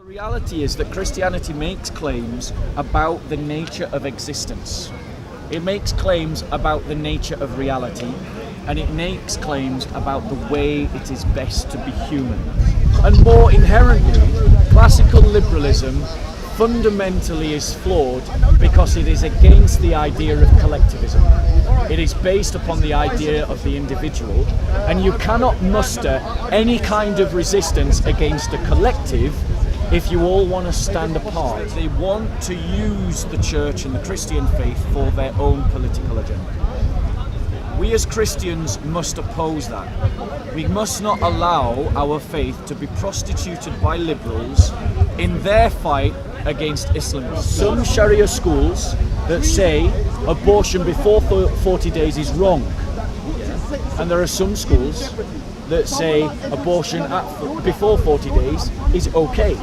The reality is that Christianity makes claims about the nature of existence. It makes claims about the nature of reality, and it makes claims about the way it is best to be human. And more inherently, classical liberalism fundamentally is flawed because it is against the idea of collectivism. It is based upon the idea of the individual, and you cannot muster any kind of resistance against a collective if you all want to stand apart. They want to use the church and the Christian faith for their own political agenda. We as Christians must oppose that. We must not allow our faith to be prostituted by liberals in their fight against Islamism. Some Sharia schools that say abortion before 40 days is wrong. And there are some schools that say abortion before 40 days is okay.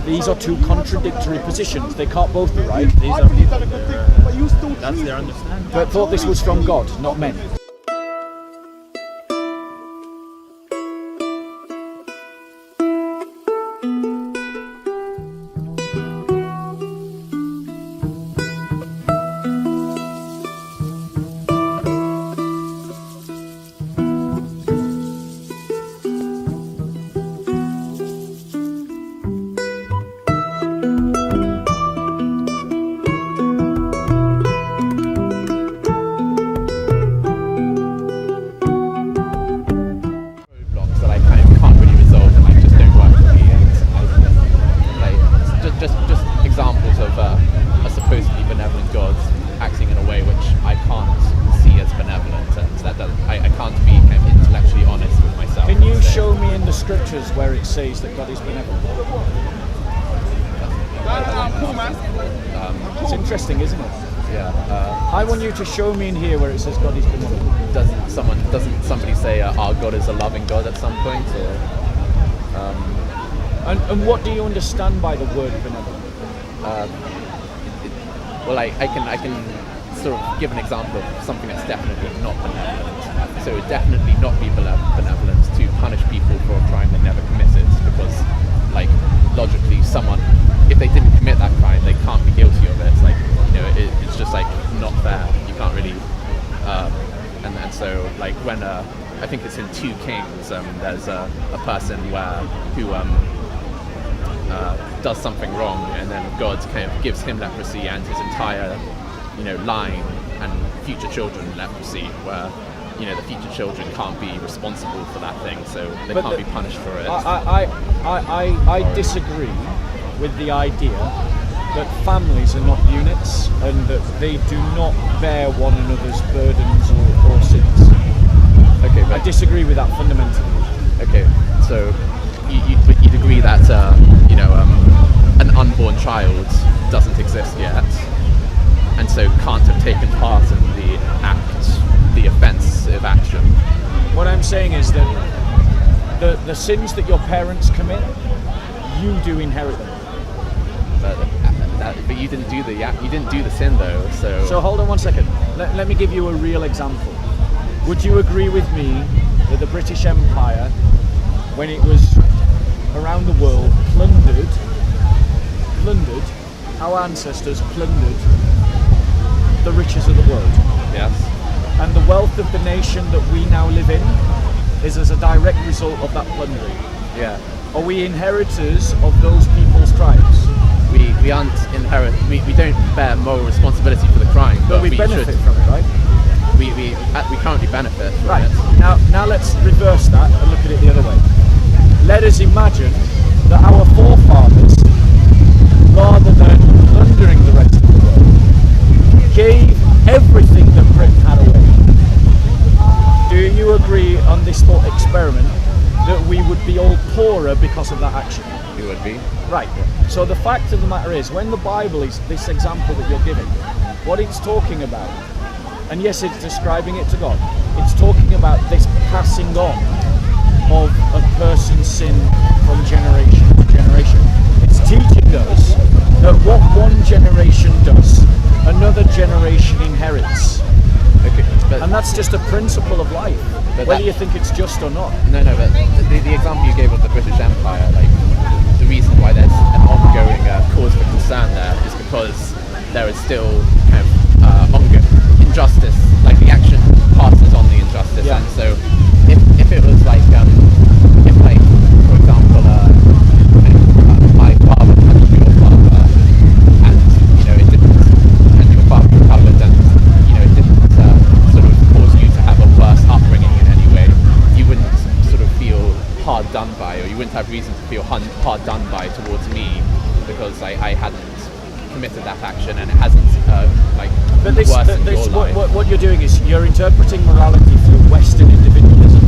These are two contradictory positions. They can't both be right. That's their understanding. But thought this was from God, not men. Just examples of a supposedly benevolent God acting in a way which I can't see as benevolent, and that I can't be kind of intellectually honest with myself. Can you show me in the scriptures where it says that God is benevolent? It's interesting, isn't it? Yeah. I want you to show me in here where it says God is benevolent. Doesn't somebody say our God is a loving God at some point? Or, And what do you understand by the word benevolent? well, I can sort of give an example of something that's definitely not benevolent. So it would definitely not be benevolent to punish people for a crime they never committed, because, like, logically, someone, if they didn't commit that crime, they can't be guilty of it. Like, it's just like not fair. You can't really, and so like when I think it's in 2 Kings, there's a person who does something wrong, and then God kind of gives him leprosy and his entire, line and future children leprosy, where, the future children can't be responsible for that thing, so they can't be punished for it. I disagree with the idea that families are not units and that they do not bear one another's burdens or sins. Okay, but I disagree with that fundamentally. Okay, so you'd agree that an unborn child doesn't exist yet, and so can't have taken part in the offensive action. What I'm saying is that the sins that your parents commit, you do inherit them. But you didn't do the sin though. So hold on one second. Let me give you a real example. Would you agree with me that the British Empire, when it was around the world, plundered, our ancestors plundered the riches of the world? Yes. And the wealth of the nation that we now live in is as a direct result of that plundering. Yeah. Are we inheritors of those people's crimes? We aren't we don't bear moral responsibility for the crime, but we benefit from it, right? We currently benefit from right. it. Now let's reverse that and look at it the other way. Let us imagine that our forefathers, rather than plundering the rest of the world, gave everything that Britain had away. Do you agree on this thought experiment that we would be all poorer because of that action? We would be. Right. So the fact of the matter is, when the Bible is this example that you're giving, what it's talking about, and yes, it's describing it to God, it's talking about this passing on of a person's sin from generation to generation. It's teaching us that what one generation does, another generation inherits. Okay, and that's just a principle of life, whether you think it's just or not. No, but the example you gave of the British Empire, like, the reason why there's still kind of injustice, like the action passes on the injustice. Yeah. And so if it was like if like for example my father punched your father, and it didn't, and your father recovered, and it didn't sort of cause you to have a worse upbringing in any way, you wouldn't sort of feel hard done by, or you wouldn't have reason to feel hard done by towards me because I hadn't committed that action and it hasn't But worsened your life. what you're doing is you're interpreting morality through Western individualism.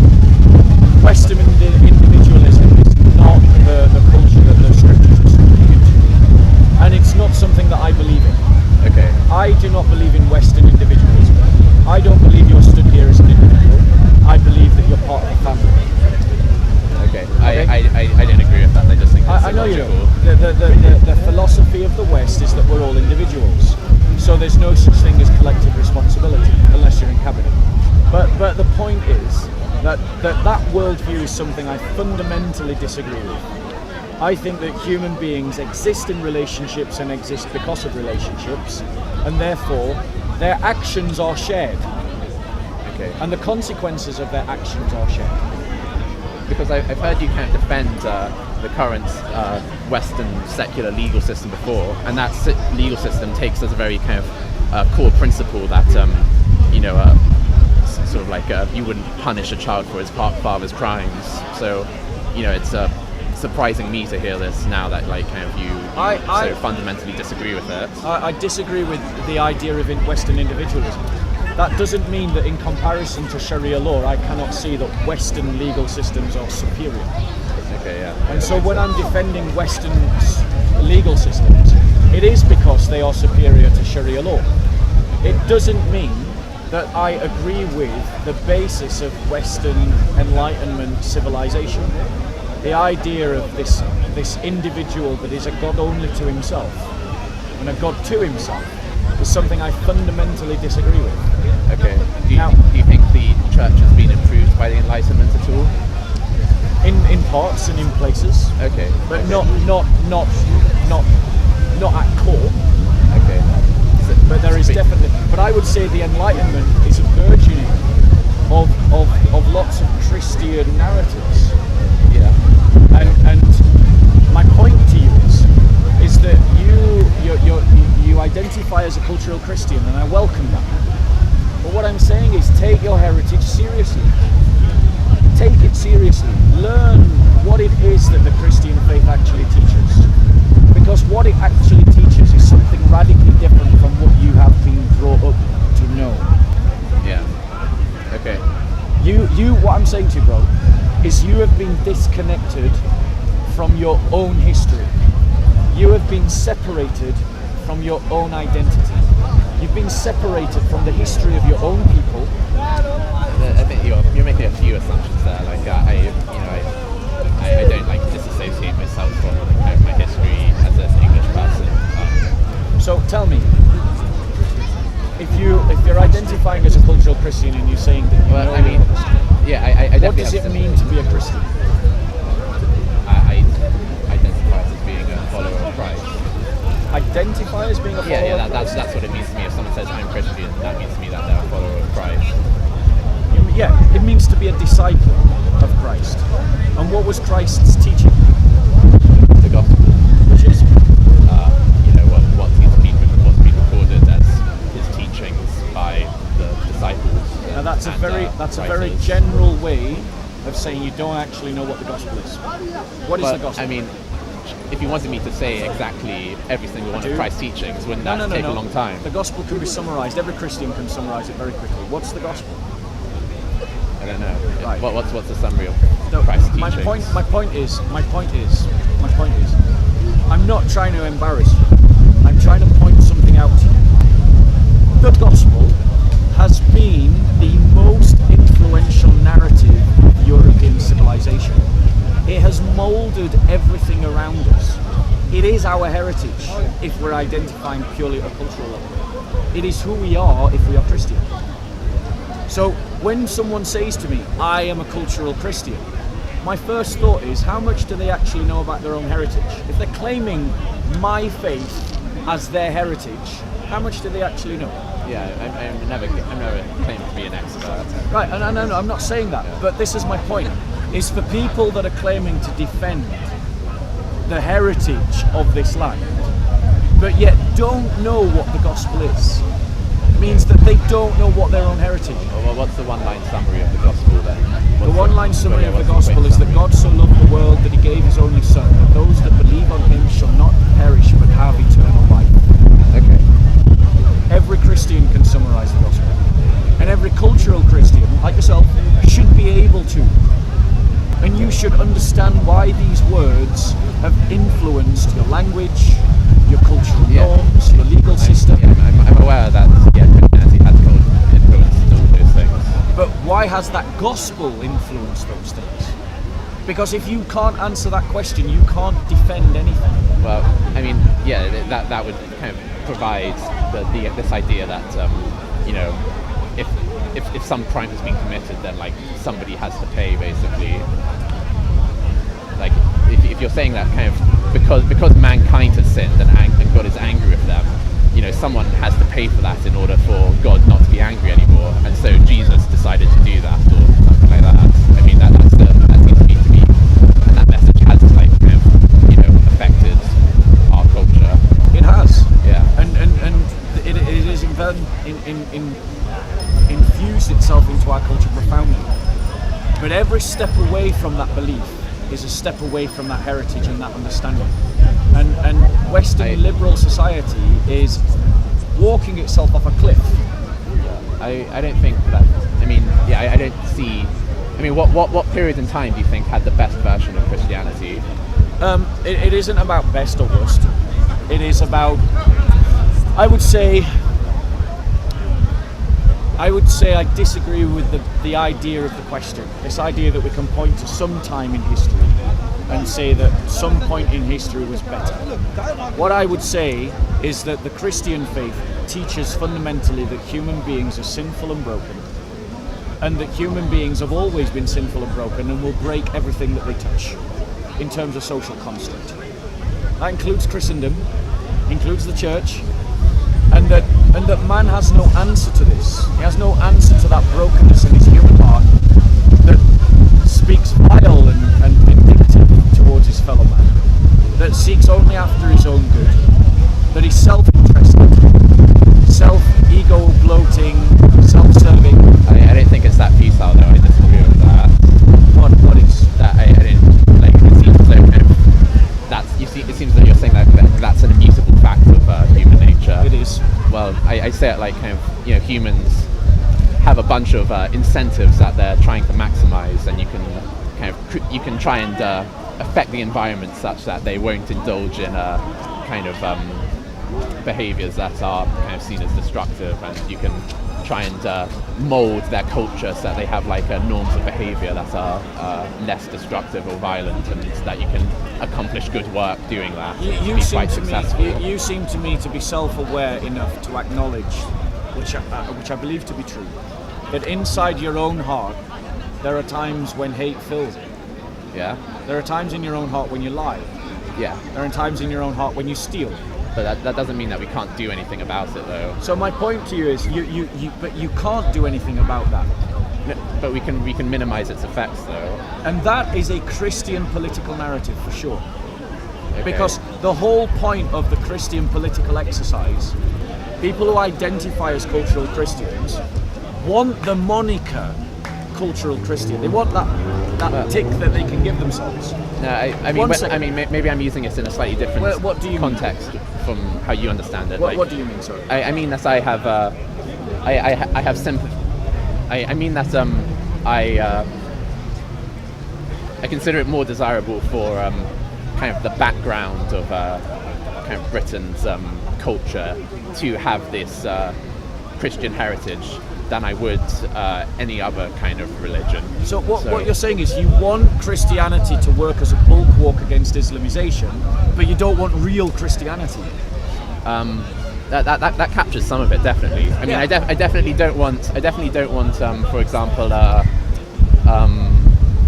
Western individualism is not the culture that the scriptures are speaking into, and it's not something that I believe in. Okay. I do not believe in Western individualism. I don't believe you're stood here as an individual. I believe that you're part of a family. Okay. I don't agree with that. I just think it's I know you illogical. don't. The philosophy of the West is that we're all individuals. So there's no such thing as collective responsibility unless you're in cabinet. But the point is that worldview is something I fundamentally disagree with. I think that human beings exist in relationships and exist because of relationships, and therefore their actions are shared. Okay. And the consequences of their actions are shared. Because I've heard you kind of defend the current Western secular legal system before, and that legal system takes as a very kind of core principle that sort of like you wouldn't punish a child for his father's crimes. So it's surprising me to hear this now that you so fundamentally disagree with it. I disagree with the idea of Western individualism. That doesn't mean that in comparison to Sharia law, I cannot see that Western legal systems are superior. Okay, yeah. And so when I'm defending Western legal systems, it is because they are superior to Sharia law. It doesn't mean that I agree with the basis of Western Enlightenment civilization. The idea of this individual that is a God only to himself and a God to himself is something I fundamentally disagree with. Okay. Do you think the church has been improved by the Enlightenment at all? In parts and in places. Okay. But okay. not at core. Okay. But there is definitely. But I would say the Enlightenment is a burgeoning of lots of Christian narratives. Yeah. And my point to you is that you identify as a cultural Christian, and I welcome that. But what I'm saying is take your heritage seriously. Take it seriously. Learn what it is that the Christian faith actually teaches. Because what it actually teaches is something radically different from what you have been brought up to know. Yeah. Okay. What I'm saying to you, bro, is you have been disconnected from your own history. You have been separated from your own identity. You've been separated from the history of your own people. I think you're making a few assumptions there. I don't disassociate myself from my history as an English person. So tell me, if you're identifying as a cultural Christian and you're saying that you know you're a Christian, I what does it mean to be a Christian? I identify as being a follower of Christ. Identify as being a follower of Christ? That's what it means to me. If someone says I'm Christian, that means to me that they're a follower of Christ. Yeah, it means to be a disciple of Christ. And what was Christ's teaching? The gospel. Which is? What's been recorded as his teachings by the disciples. Now that's a very general way of saying you don't actually know what the gospel is. What is the gospel? I mean, if you wanted me to say exactly every single one of Christ's teachings, wouldn't that take a long time? The gospel can be summarized. Every Christian can summarize it very quickly. What's the gospel? I don't know. Right. What's the summary of Christ's teachings? My point is, I'm not trying to embarrass you. I'm trying to point something out to you. The gospel has been the most influential narrative of European civilization. It has molded everything around us. It is our heritage if we're identifying purely at a cultural level. It is who we are if we are Christian. So when someone says to me, I am a cultural Christian, my first thought is, how much do they actually know about their own heritage? If they're claiming my faith as their heritage, How much do they actually know? Yeah, I'm never claimed to be an expert. Right, and I'm not saying that, but this is my point, is for people that are claiming to defend the heritage of this land, but yet don't know what the gospel is, means that they don't know what their own heritage is. Well, what's the one-line summary of the gospel then? The one-line summary of the gospel is that God so loved the world that he gave his only son, that those that believe on him shall not perish but have eternal life. Okay. Every Christian can summarize the gospel. And every cultural Christian, like yourself, should be able to. And you should understand why these words have influenced your language, your cultural norms, your legal system. I'm aware that Christianity has influenced all those things. But why has that gospel influenced those things? Because if you can't answer that question, you can't defend anything. Well, I mean, that would kind of provide this idea that if some crime has been committed, then like somebody has to pay, basically. Like if you're saying that kind of because mankind has sinned and God is angry with them, someone has to pay for that in order for God not to be angry anymore, and so Jesus decided to do that or something like that. I mean that seems to me, and that message has kind of affected our culture. It has. Yeah. And it is infused itself into our culture profoundly. But every step away from that belief is a step away from that heritage and that understanding. And Western liberal society is walking itself off a cliff. I don't think that. I don't see. What period in time do you think had the best version of Christianity? It isn't about best or worst. It is about, I would say I disagree with the idea of the question. This idea that we can point to some time in history and say that some point in history was better. What I would say is that the Christian faith teaches fundamentally that human beings are sinful and broken, and that human beings have always been sinful and broken and will break everything that they touch in terms of social construct. That includes Christendom, includes the church, and that man has no answer to this. He has no answer to that brokenness in his human heart that speaks vile and vindictive towards his fellow man, that seeks only after his own good, that is self-interested, self-ego bloating, self-serving. I don't think it's that futile though. I disagree with that. What is that? I didn't like. It seems so kind of that's you see. It seems that you're saying that that's an immutable fact of human nature. It is. Well, I say it like kind of humans have a bunch of incentives that they're trying to maximize, and you can try and affect the environment such that they won't indulge in kind of behaviors that are kind of seen as destructive, and you can try and mold their culture so that they have like norms of behavior that are less destructive or violent, and that you can accomplish good work doing that. You be quite successful. You seem to me to be self-aware enough to acknowledge, which I believe to be true, that inside your own heart there are times when hate fills it. Yeah. There are times in your own heart when you lie. Yeah. There are times in your own heart when you steal. But that doesn't mean that we can't do anything about it, though. So my point to you is, but you can't do anything about that. No, but we can minimize its effects, though. And that is a Christian political narrative for sure. Okay. Because the whole point of the Christian political exercise, people who identify as cultural Christians want the moniker cultural Christian. They want that tick that they can give themselves. No, I mean, maybe I'm using it in a slightly different what do you context from how you understand it. What do you mean, sorry? I mean that I have sympathy. I mean that I consider it more desirable for kind of the background of kind of Britain's culture to have this Christian heritage than I would any other kind of religion. So what you're saying is you want Christianity to work as a bulwark against Islamization, but you don't want real Christianity. That captures some of it, definitely. I mean, I definitely don't want. For example, I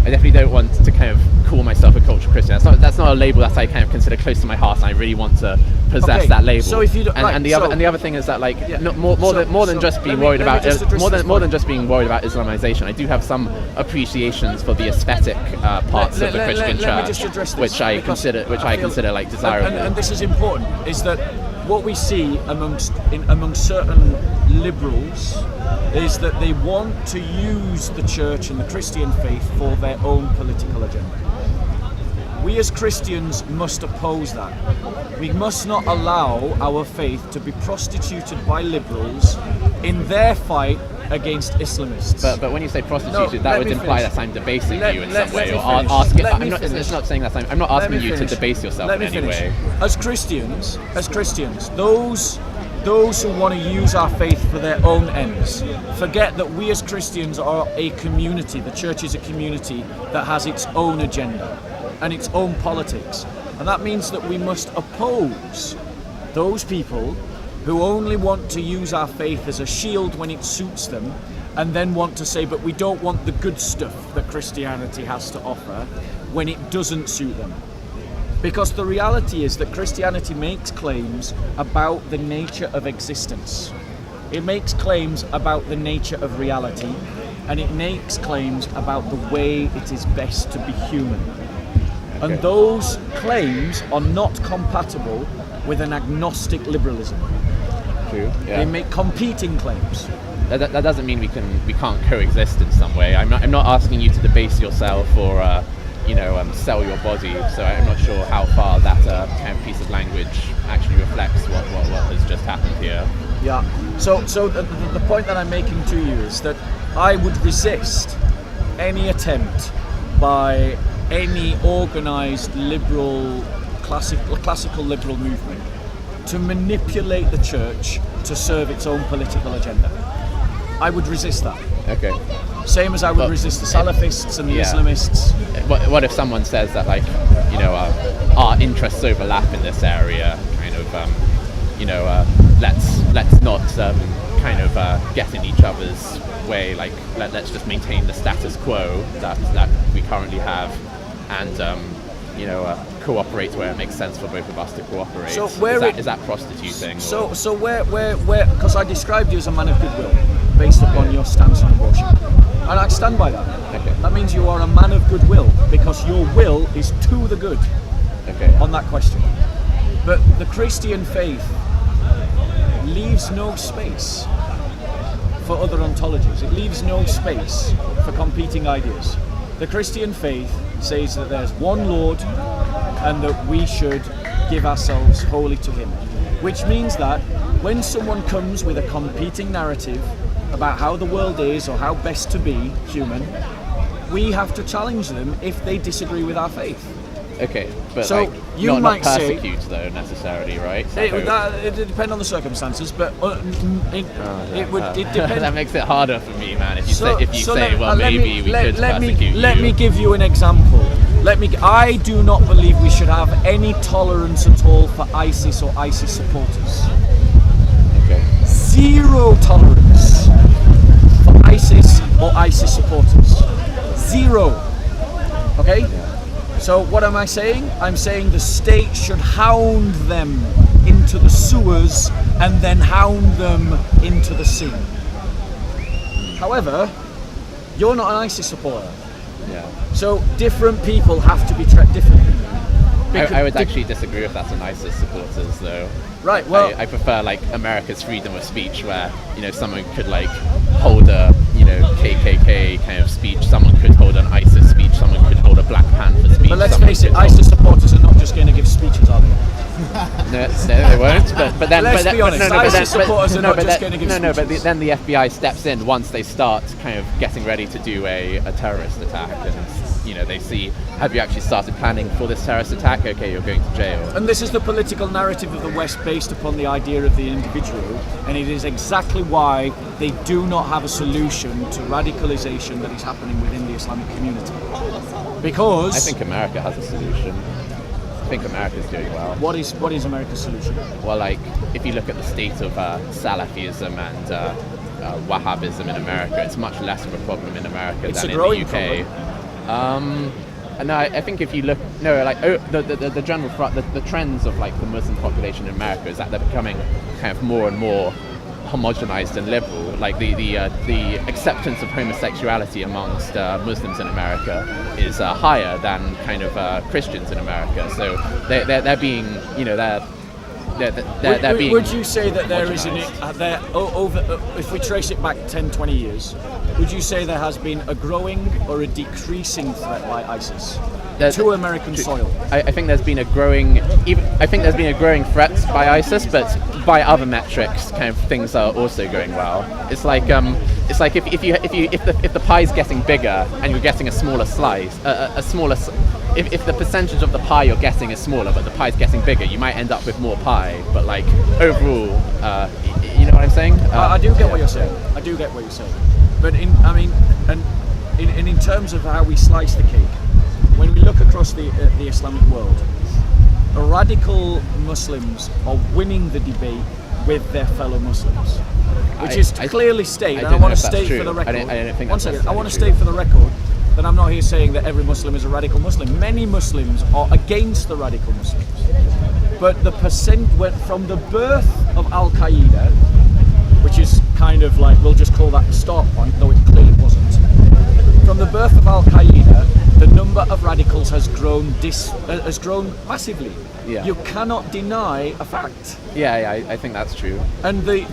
definitely don't want to kind of call myself a cultural Christian. That's not a label that I kind of consider close to my heart, and I really want to possess that label. So if you don't, and the other thing is that like more than just being worried about Islamization, I do have some appreciations for the aesthetic parts of the Christian church, which I consider like desirable. And this is important, is that what we see among certain liberals is that they want to use the church and the Christian faith for their own political agenda. We as Christians must oppose that. We must not allow our faith to be prostituted by liberals in their fight against Islamists. But when you say prostituted, that would imply that I'm debasing you in some way, or asking. It's not saying that I'm not asking you to debase yourself in any way. As Christians, those who want to use our faith for their own ends forget that we as Christians are a community. The church is a community that has its own agenda and its own politics, and that means that we must oppose those people who only want to use our faith as a shield when it suits them, and then want to say, but we don't want the good stuff that Christianity has to offer when it doesn't suit them. Because the reality is that Christianity makes claims about the nature of existence. It makes claims about the nature of reality, and it makes claims about the way it is best to be human. And those claims are not compatible with an agnostic liberalism. True. Yeah. They make competing claims. That doesn't mean we can't coexist in some way. I'm not asking you to debase yourself or sell your body. So I'm not sure how far that kind of piece of language actually reflects what has just happened here. Yeah. So the point that I'm making to you is that I would resist any attempt by any organised liberal, classical liberal movement to manipulate the church to serve its own political agenda. I would resist that. Okay. Same as I would resist the Salafists and the Islamists. What if someone says that, like, our interests overlap in this area, kind of, let's not get in each other's way, like, let's just maintain the status quo that we currently have, and cooperate where it makes sense for both of us to cooperate. So is that prostituting? So where because I described you as a man of goodwill based upon your stance on abortion, and I stand by that. Okay. That means you are a man of goodwill because your will is to the good. Okay. On that question. But the Christian faith leaves no space for other ontologies. It leaves no space for competing ideas. The Christian faith says that there's one Lord and that we should give ourselves wholly to Him. Which means that when someone comes with a competing narrative about how the world is or how best to be human, we have to challenge them if they disagree with our faith. Okay, but so you not might persecute though necessarily, right? It depends on the circumstances, but it would depend. That makes it harder for me, man. If you say, maybe we could persecute you. Let me give you an example. I do not believe we should have any tolerance at all for ISIS or ISIS supporters. Okay. Zero tolerance for ISIS or ISIS supporters. Zero. Okay? Yeah. So what am I saying? I'm saying the state should hound them into the sewers and then hound them into the sea. However, you're not an ISIS supporter. Yeah. So different people have to be treated differently. I would actually disagree with that on ISIS supporters, though. Right. Well, I prefer like America's freedom of speech, where someone could like hold a KKK kind of speech, someone could hold an ISIS speech, someone could hold a Black Panther speech. But let's face it, ISIS supporters are not just going to give speeches, are they? No, they won't. But then, let's be honest. ISIS supporters are not just going to give speeches. But then the FBI steps in once they start kind of getting ready to do a terrorist attack, and they see, have you actually started planning for this terrorist attack? Okay, you're going to jail. And this is the political narrative of the West based upon the idea of the individual, and it is exactly why they do not have a solution to radicalization that is happening within the Islamic community. Because I think America has a solution. I think America's doing well. What is America's solution? Well, like, if you look at the state of Salafism and Wahhabism in America, it's much less of a problem in America than in the UK. Problem. And I think if you look, the general the trends of like the Muslim population in America is that they're becoming kind of more and more homogenized and liberal. Like the acceptance of homosexuality amongst Muslims in America is higher than kind of Christians in America. So they're being, they're being. Would you say that there is if we trace it back 10, 20 years, would you say there has been a growing or a decreasing threat by ISIS to American soil? I think there's been a growing threat by ISIS, but by other metrics, kind of things are also going well. It's like if the pie's getting bigger and you're getting a smaller slice, if the percentage of the pie you're getting is smaller, but the pie's getting bigger, you might end up with more pie. But like overall, you know what I'm saying? I do get what you're saying. I do get what you're saying. But in terms of how we slice the cake, when we look across the Islamic world, radical Muslims are winning the debate with their fellow Muslims, which is clearly stated. I want to state for the record. I want to state for the record that I'm not here saying that every Muslim is a radical Muslim. Many Muslims are against the radical Muslims, but the percent went from the birth of Al Qaeda, which is kind of like, we'll just call that the start point, though it clearly wasn't. From the birth of Al Qaeda, the number of radicals has grown massively. Yeah. You cannot deny a fact. Yeah, I think that's true. And the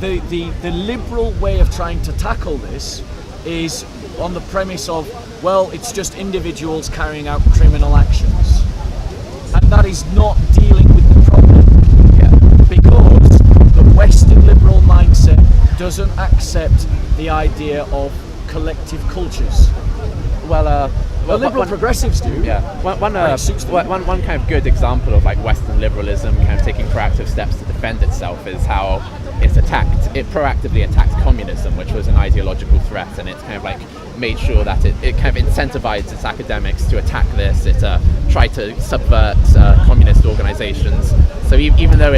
liberal way of trying to tackle this is on the premise of, well, it's just individuals carrying out criminal actions. And that is not dealing with the problem. Yeah. Because the Western liberal mindset doesn't accept the idea of collective cultures. Well, liberal progressives do. Yeah. One kind of good example of like Western liberalism kind of taking proactive steps to defend itself is how it proactively attacked communism, which was an ideological threat, and it kind of like made sure that it kind of incentivized its academics to attack this. It tried to subvert communist organizations. So even though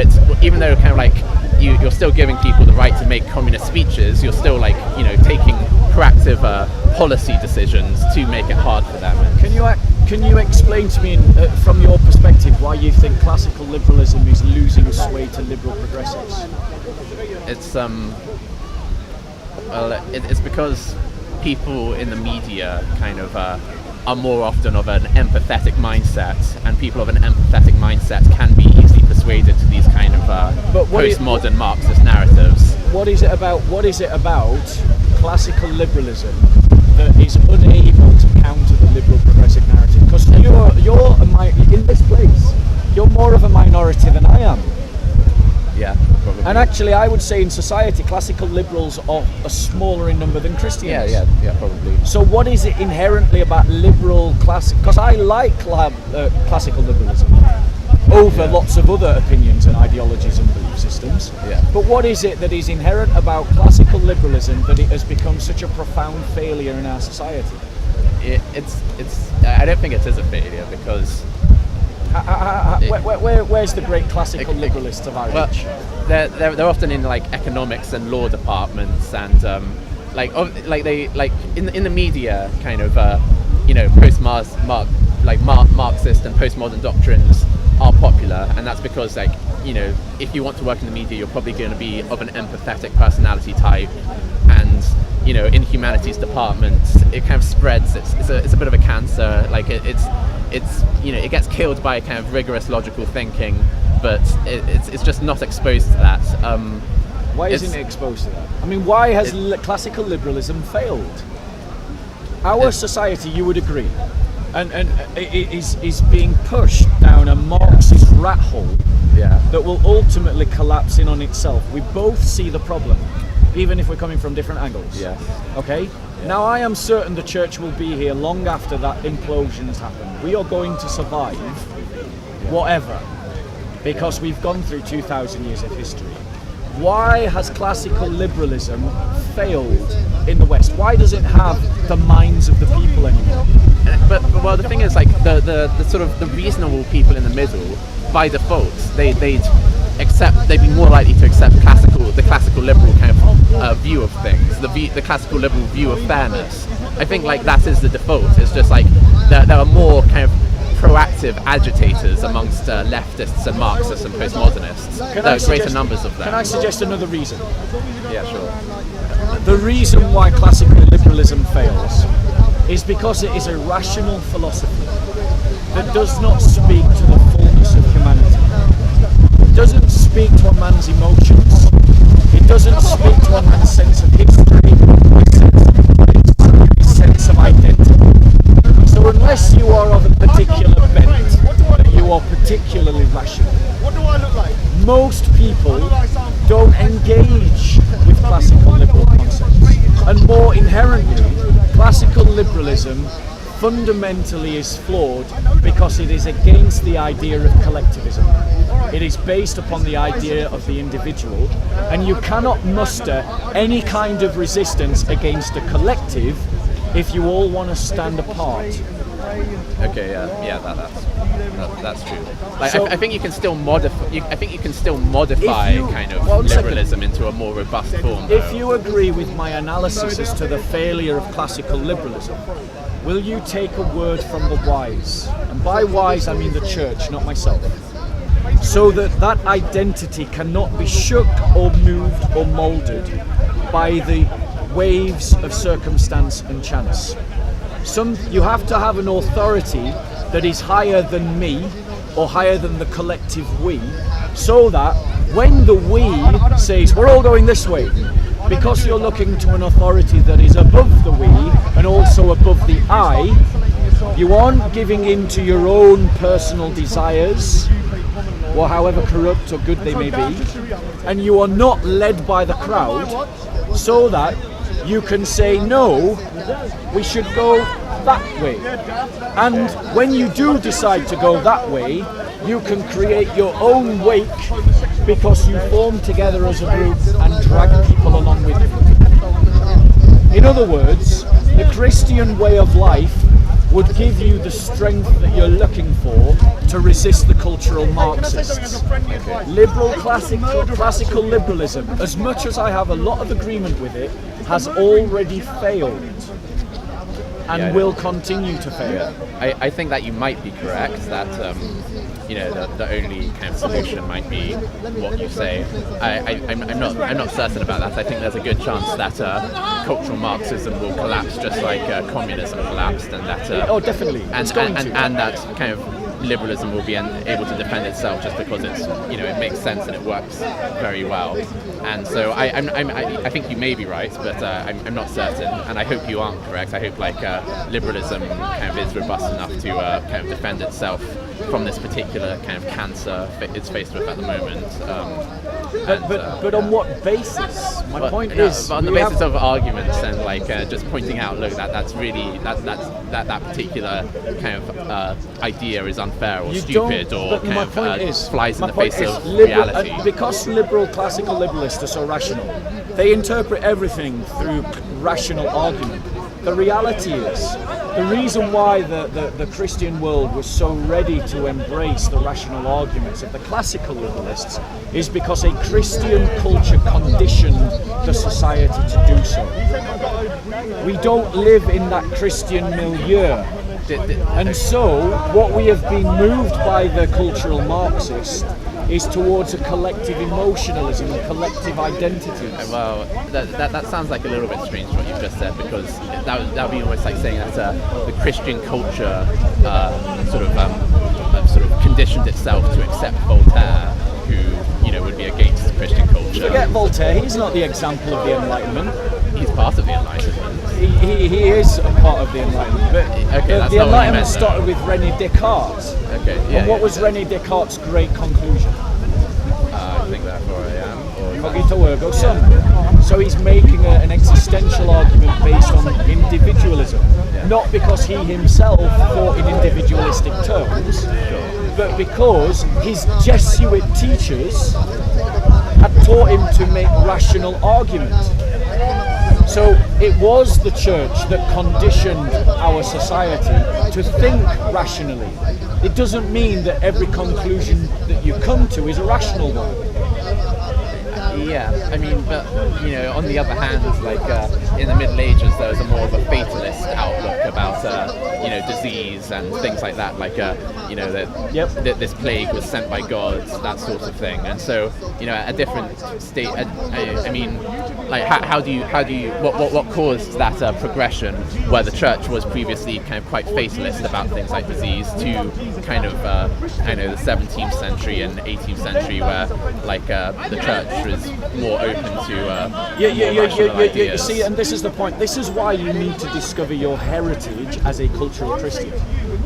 kind of like you're still giving people the right to make communist speeches, you're still like taking proactive policy decisions to make it hard for them. Can you explain to me, from your perspective, why you think classical liberalism is losing sway to liberal progressives? It's because people in the media kind of are more often of an empathetic mindset, and people of an empathetic mindset can be easily persuaded to these kind of postmodern Marxist narratives. What is it about classical liberalism that is unable to counter the liberal progressive narrative? Because you're in this place, you're more of a minority than I am. Yeah, probably. And actually, I would say in society, classical liberals are smaller in number than Christians. Yeah, probably. So what is it inherently about liberal classic? Because I like classical liberalism over lots of other opinions and ideologies and belief systems. Yeah. But what is it that is inherent about classical liberalism that it has become such a profound failure in our society? I don't think it is a failure because. Where's the great classical liberalists of our age? They're often in like economics and law departments, and in the media, kind of Marxist and postmodern doctrines are popular, and that's because if you want to work in the media, you're probably going to be of an empathetic personality type, and in humanities departments, it kind of spreads. It's a bit of a cancer. Like it gets killed by kind of rigorous logical thinking, but it's just not exposed to that. Why isn't it exposed to that? I mean, why has classical liberalism failed? Our society, you would agree, and it is being pushed down a Marxist rat hole that will ultimately collapse in on itself. We both see the problem, even if we're coming from different angles. Yeah. Okay? Yeah. Now, I am certain the church will be here long after that implosion has happened. We are going to survive whatever, because we've gone through 2,000 years of history. Why has classical liberalism failed in the West? Why does it have the minds of the people anymore? But the thing is, like the sort of the reasonable people in the middle, by default, they'd they'd be more likely to accept the classical liberal kind of view of things, the classical liberal view of fairness. I think like that is the default. It's just like there are more kind of proactive agitators amongst leftists and Marxists and postmodernists. There are greater numbers of them. Can I suggest another reason? Yeah, sure. The reason why classical liberalism fails is because it is a rational philosophy that does not speak to the fullness of humanity. It doesn't speak to a man's emotions. It doesn't speak to a man's sense of history, his sense of identity. So unless you are of a particular bent, that you are particularly rational, most people don't engage with classical liberal concepts. And more inherently, classical liberalism fundamentally is flawed because it is against the idea of collectivism. It is based upon the idea of the individual, and you cannot muster any kind of resistance against a collective if you all want to stand apart. Okay, that's true. Like, so, I think you can still modify. I think you can still modify kind of liberalism into a more robust form. If you agree with my analysis as to the failure of classical liberalism, will you take a word from the wise? And by wise, I mean the church, not myself. So that identity cannot be shook or moved or moulded by the waves of circumstance and chance. You have to have an authority that is higher than me or higher than the collective we, so that when the we says we're all going this way, because you're looking to an authority that is above the we and also above the I, you aren't giving in to your own personal desires, or however corrupt or good they may be, and you are not led by the crowd, so that you can say, no, we should go that way. And when you do decide to go that way, you can create your own wake because you form together as a group and drag people along with you. In other words, the Christian way of life would give you the strength that you're looking for to resist the cultural Marxists. Liberal classical liberalism, as much as I have a lot of agreement with it, has already failed and will continue to fail. I think that you might be correct, that the only kind of solution might be what you say. I'm not certain about that. I think there's a good chance that cultural Marxism will collapse just like communism collapsed, and that definitely, and that kind of liberalism will be able to defend itself just because it's it makes sense and it works very well. And so I think you may be right, but I'm not certain, and I hope you aren't correct. I hope liberalism kind of is robust enough to kind of defend itself from this particular kind of cancer it's faced with at the moment. But on what basis? My point is, on the basis of arguments and just pointing out, look, that's really that particular kind of idea is unfair or stupid or kind of flies in the face of reality. Because classical liberalists are so rational, they interpret everything through rational argument. The reality is, the reason why the Christian world was so ready to embrace the rational arguments of the classical liberalists is because a Christian culture conditioned the society to do so. We don't live in that Christian milieu. And so, what we have been moved by the cultural Marxists is towards a collective emotionalism and collective identities. Well, that sounds like a little bit strange what you've just said, because that would be almost like saying that the Christian culture sort of conditioned itself to accept Voltaire, who would be against Christian culture. Forget Voltaire. He's not the example of the Enlightenment. He's part of the Enlightenment. He is a part of the Enlightenment, but the Enlightenment started with René Descartes. Okay, yeah. And what was René Descartes' great conclusion? I think therefore I am. Cogito ergo sum. So he's making an existential argument based on individualism, not because he himself thought in individualistic terms, but because his Jesuit teachers had taught him to make rational arguments. So it was the church that conditioned our society to think rationally. It doesn't mean that every conclusion that you come to is a rational one. Yeah, I mean, but on the other hand, like in the Middle Ages, there was a more of a fatalist outlook about disease and things like that. Like that this plague was sent by God, that sort of thing. And so at a different state, I mean, like how do you what caused that progression where the church was previously kind of quite fatalist about things like disease to kind of the 17th century and 18th century where like the church was more open to you see, and this is the point. This is why you need to discover your heritage as a cultural Christian.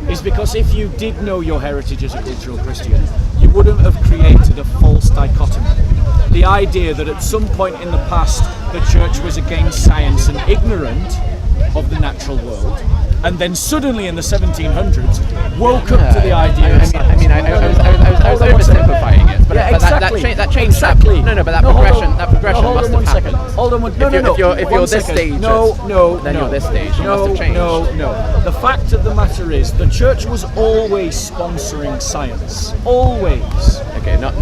Is because if you did know your heritage as a cultural Christian, you wouldn't have created a false dichotomy. The idea that at some point in the past the church was against science and ignorant of the natural world, and then suddenly in the 1700s woke up to the idea of science. I was oversimplifying it, but that changed. Exactly. But that progression must have happened. Hold on, If you're this stage, then you're this stage. You must have changed. No. The fact of the matter is, the church was always sponsoring science. Always. Okay, not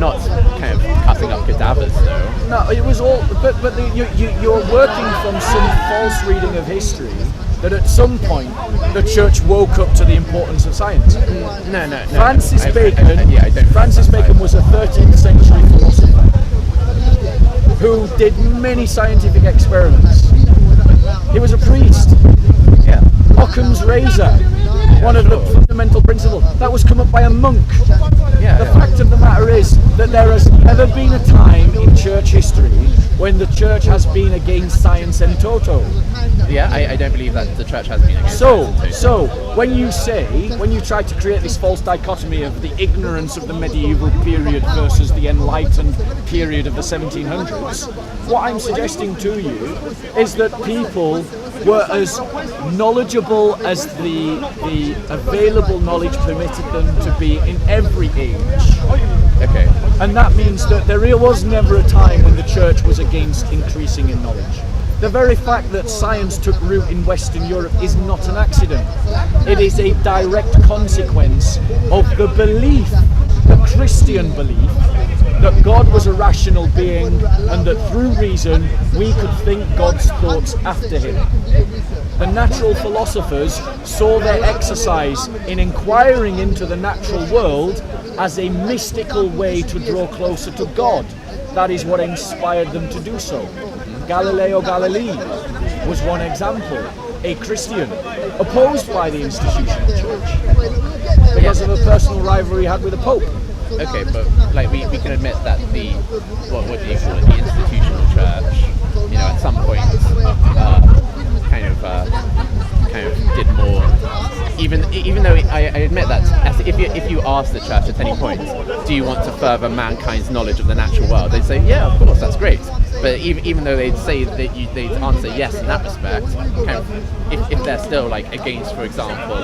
kind of cutting up cadavers though. No, it was all. But you're working from some false reading of history. That at some point the church woke up to the importance of science. No. Francis Bacon was a 13th century philosopher who did many scientific experiments. He was a priest. Yeah. Occam's razor, one of the fundamental principles, that was come up by a monk. Yeah, the fact of the matter is that there has never been a time in church history when the church has been against science en toto. Yeah, I don't believe that the church has been against science en toto. So, when you try to create this false dichotomy of the ignorance of the medieval period versus the enlightened period of the 1700s, what I'm suggesting to you is that people were as knowledgeable as the available knowledge permitted them to be in every age. Okay. And that means that there was never a time when the church was against increasing in knowledge. The very fact that science took root in Western Europe is not an accident. It is a direct consequence of the belief, the Christian belief, that God was a rational being and that through reason we could think God's thoughts after him. The natural philosophers saw their exercise in inquiring into the natural world as a mystical way to draw closer to God. That is what inspired them to do so. Galileo Galilei was one example, a Christian, opposed by the institutional church because of a personal rivalry he had with the Pope. Okay, but like we can admit that the what do you call it, the institutional church, at some point kind of did more. Even though I admit that if you ask the church at any point, do you want to further mankind's knowledge of the natural world, they'd say, yeah, of course, that's great. But even though they'd say that they'd answer yes in that respect, kind of, if they're still like against, for example,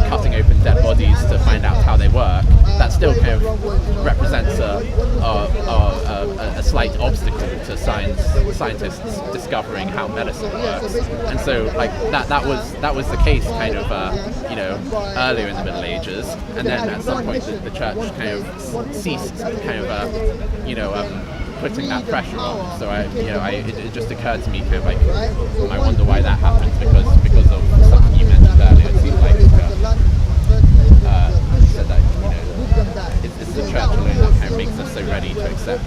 cutting open dead bodies to find out how they work, that still kind of represents a slight obstacle to scientists discovering how medicine works. And so like that was the case kind of earlier in the Middle Ages, and then at some point the church kind of ceased kind of putting that pressure on. So it just occurred to me kind of like I wonder why that happened, because of something you mentioned earlier. It seemed like you said that it's the church alone that kind of makes us so ready to accept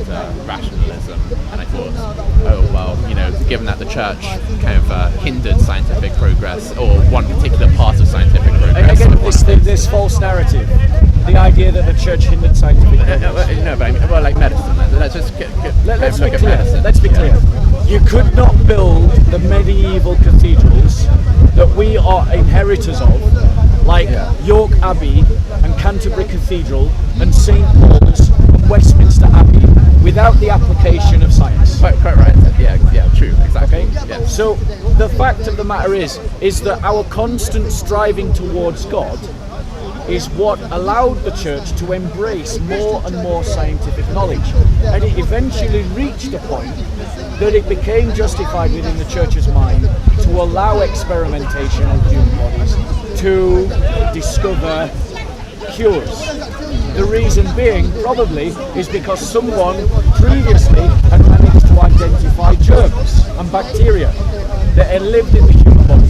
rationalism. And I thought, oh well, given that the church kind of hindered scientific progress, or one particular part of scientific progress. Again, this false narrative. The idea that the church hindered scientific progress. No, but I mean, well, like medicine. Let's just let's be clear. Let's be clear. You could not build the medieval cathedrals that we are inheritors of, like York Abbey and Canterbury Cathedral and St Paul's and Westminster Abbey, without the application of science. Quite right. Yeah, true, exactly. Okay? Yeah. So the fact of the matter is that our constant striving towards God is what allowed the church to embrace more and more scientific knowledge. And it eventually reached a point that it became justified within the church's mind to allow experimentation on human bodies to discover cures. The reason being, probably, is because someone previously had managed to identify germs and bacteria that had lived in the human body.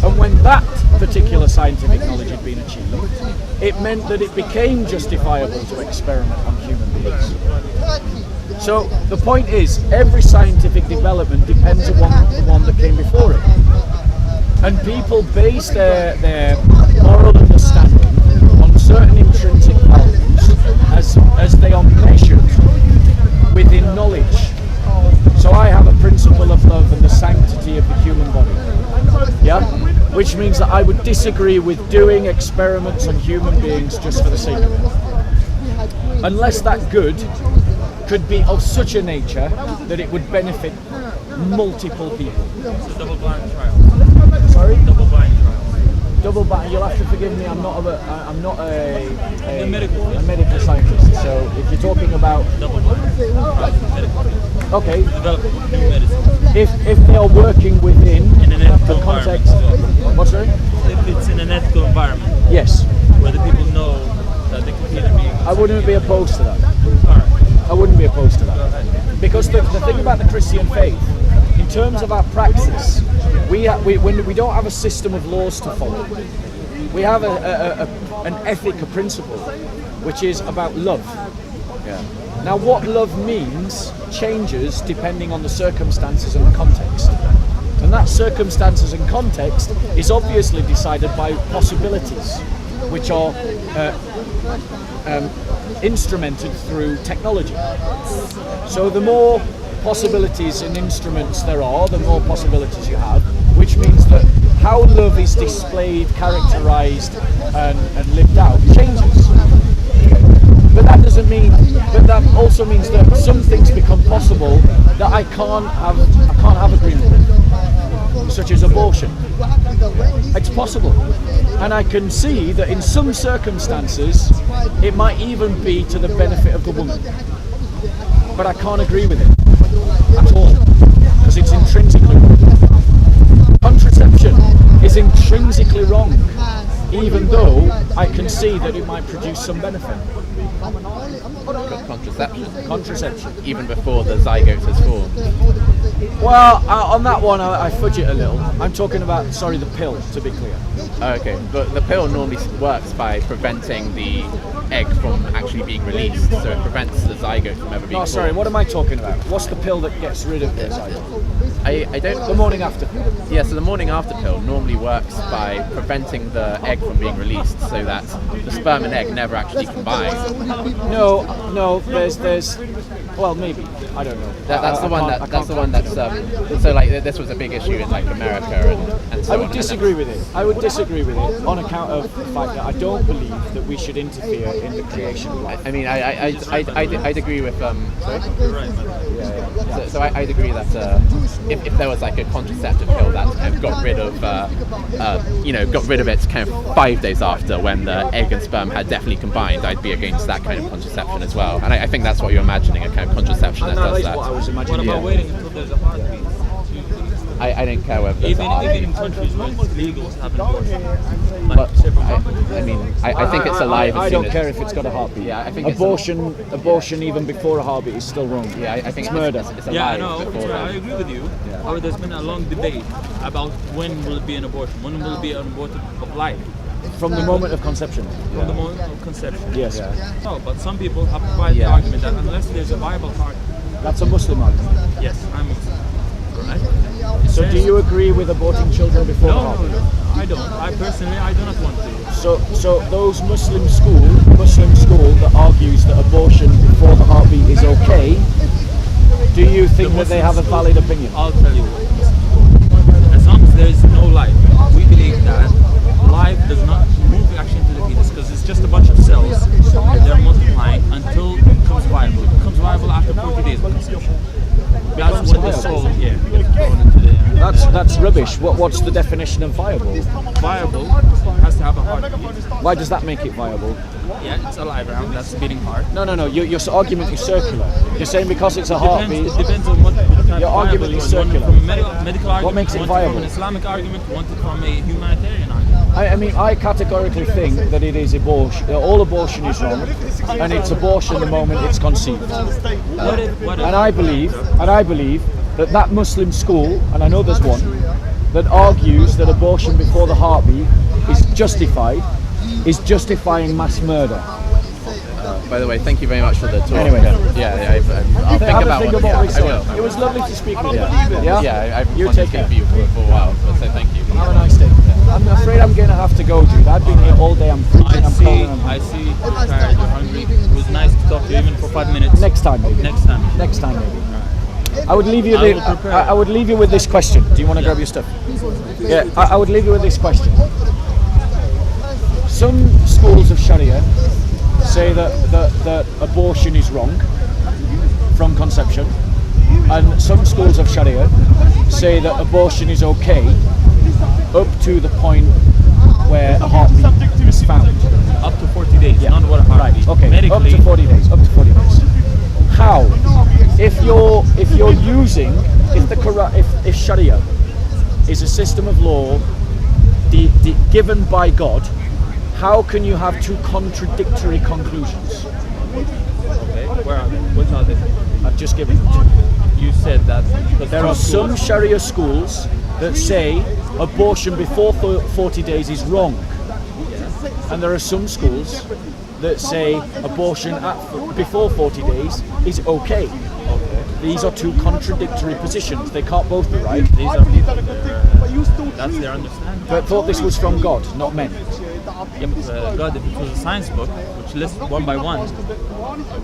And when that particular scientific knowledge had been achieved, it meant that it became justifiable to experiment on human beings. So the point is, every scientific development depends upon the one that came before it. And people base their moral understanding on certain intrinsic values as they are measured within knowledge. So I have a principle of love and the sanctity of the human body. Yeah? Which means that I would disagree with doing experiments on human beings just for the sake of it. Unless that good could be of such a nature that it would benefit multiple people. So double blind trial. Sorry? Double blind trial. Double blind. You'll have to forgive me. I'm not a medical scientist. So if you're talking about double blind medical. Okay. Develop new medicine. If they are working within In an ethical the context. environment. What's sorry? If it's in an ethical environment Yes. where the people know that they can either be. I wouldn't be opposed to that. Alright. I wouldn't be opposed to that. Because the thing about the Christian faith, in terms of our praxis, we don't have a system of laws to follow. We have an ethic, a principle, which is about love. Yeah. Now, what love means changes depending on the circumstances and the context. And that circumstances and context is obviously decided by possibilities, which are instrumented through technology. So the more possibilities and instruments there are, the more possibilities you have, which means that how love is displayed, characterized, and lived out changes. But that doesn't mean, but that also means that some things become possible that I can't have agreement with, such as abortion. It's possible. And I can see that in some circumstances, it might even be to the benefit of the woman. But I can't agree with it at all, because it's intrinsically wrong. Contraception is intrinsically wrong, even though I can see that it might produce some benefit. Contraception. Even before the zygote has formed. Well, on that one, I fudge it a little. I'm talking about, the pill, to be clear. Okay, but the pill normally works by preventing the egg from actually being released, so it prevents the zygote from ever being No, sorry, formed. what am I talking about? What's the pill that gets rid of the zygote? I don't. The morning after pill. Yeah, so the morning after pill normally works by preventing the egg from being released, so that the sperm and egg never actually combine. No, there's, well, maybe, I don't know. That's the one that's so like this was a big issue in like America and so I on. would disagree with it. I would disagree with it on account of the fact that I don't believe that we should interfere in the creation of life. I mean, I'd agree with. Sorry? Yeah. So I'd agree that if there was like a contraceptive pill that kind of got rid of it kind of 5 days after when the egg and sperm had definitely combined, I'd be against that kind of contraception as well. And I think that's what you're imagining, a kind of contraception that does that. What I was imagining. What about waiting until there's a heartbeat? I don't care whether there's Even in countries where it's legal to have an abortion. Like several countries. I think it's alive. I don't care if it's got a heartbeat. Yeah, I think abortion even before a heartbeat is still wrong. Yeah, I think it's murder. It's alive. Yeah, I know. before I agree with you. Yeah. However, there's been a long debate about when will it be an abortion, when will it be an abortion of life, From the moment of conception. from the moment of conception. Yes. Yeah. No, but some people have provided the argument that unless there's a viable target, That's a Muslim argument. yes, I'm Muslim. Right? So do you agree with aborting children before the No, heartbeat? I don't. I personally, I do not want to. So those Muslim school that argues that abortion before the heartbeat is okay, do you think that they have a valid opinion? I'll tell you what. As long as there is no life, we believe that life does not move actually into the fetus because it's just a bunch of cells. They're multiplying until it becomes viable. It becomes viable after 40 days of conception. That's when the soul, gets thrown into the. That's rubbish. What's the definition of viable? Viable has to have a heartbeat. Why does that make it viable? Yeah, it's alive around. That's beating heart. No. Your argument is circular. You're saying because it's a heartbeat. It depends on what kind Your argument is circular. One from medical argument, What makes it one viable? from an Islamic argument, one from a humanitarian argument. I mean, I categorically think that it is abortion. All abortion is wrong, and it's abortion the moment it's conceived. And I believe that Muslim school, and I know there's one, that argues that abortion before the heartbeat is justifying mass murder. By the way, thank you very much for the talk. Anyway. I'll think about what what we said. I will. It was lovely to speak with you. Yeah, I've You wanted take to care. speak for you for a while, so thank you. Have a nice day. I'm afraid I'm going to have to go, dude. I've been here all day. I'm freezing. I'm cold. I see you're tired, you're hungry. It was nice to talk to you even for 5 minutes. Next time, maybe. Next time. Next time, maybe. I would leave you. I will prepare. I would leave you with this question. Do you want to grab your stuff? Yeah. I would leave you with this question. Some schools of Sharia say that abortion is wrong from conception, and some schools of Sharia say that abortion is okay up to the point where a heartbeat is found. Up to 40 days, not what a heartbeat. Okay. Medically, Up to 40 days. Up to 40 days. How? If the Quran, if Sharia is a system of law given by God, how can you have two contradictory conclusions? Okay, where are they? What are they? I've just given them. You said that because There are some Sharia schools that say abortion before 40 days is wrong. And there are some schools that say abortion before 40 days is okay. These are two contradictory positions. They can't both be right. These are people, that's their understanding. But I thought this was from God, not men. Yeah, but, God, if it was a science book, which lists one by one,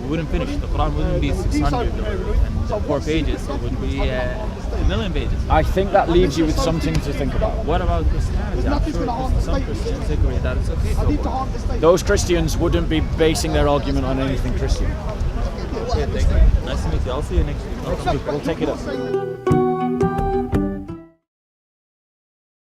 we wouldn't finish. The Quran wouldn't be 600 and 4 pages. It would be a million pages. I think that leaves you with something to think about. What about Christianity? I'm sure some Christians agree that it's okay to abort. Those Christians wouldn't be basing their argument on anything Christian. Okay, thank you. Nice to meet you. I'll see you next week. We'll take it up.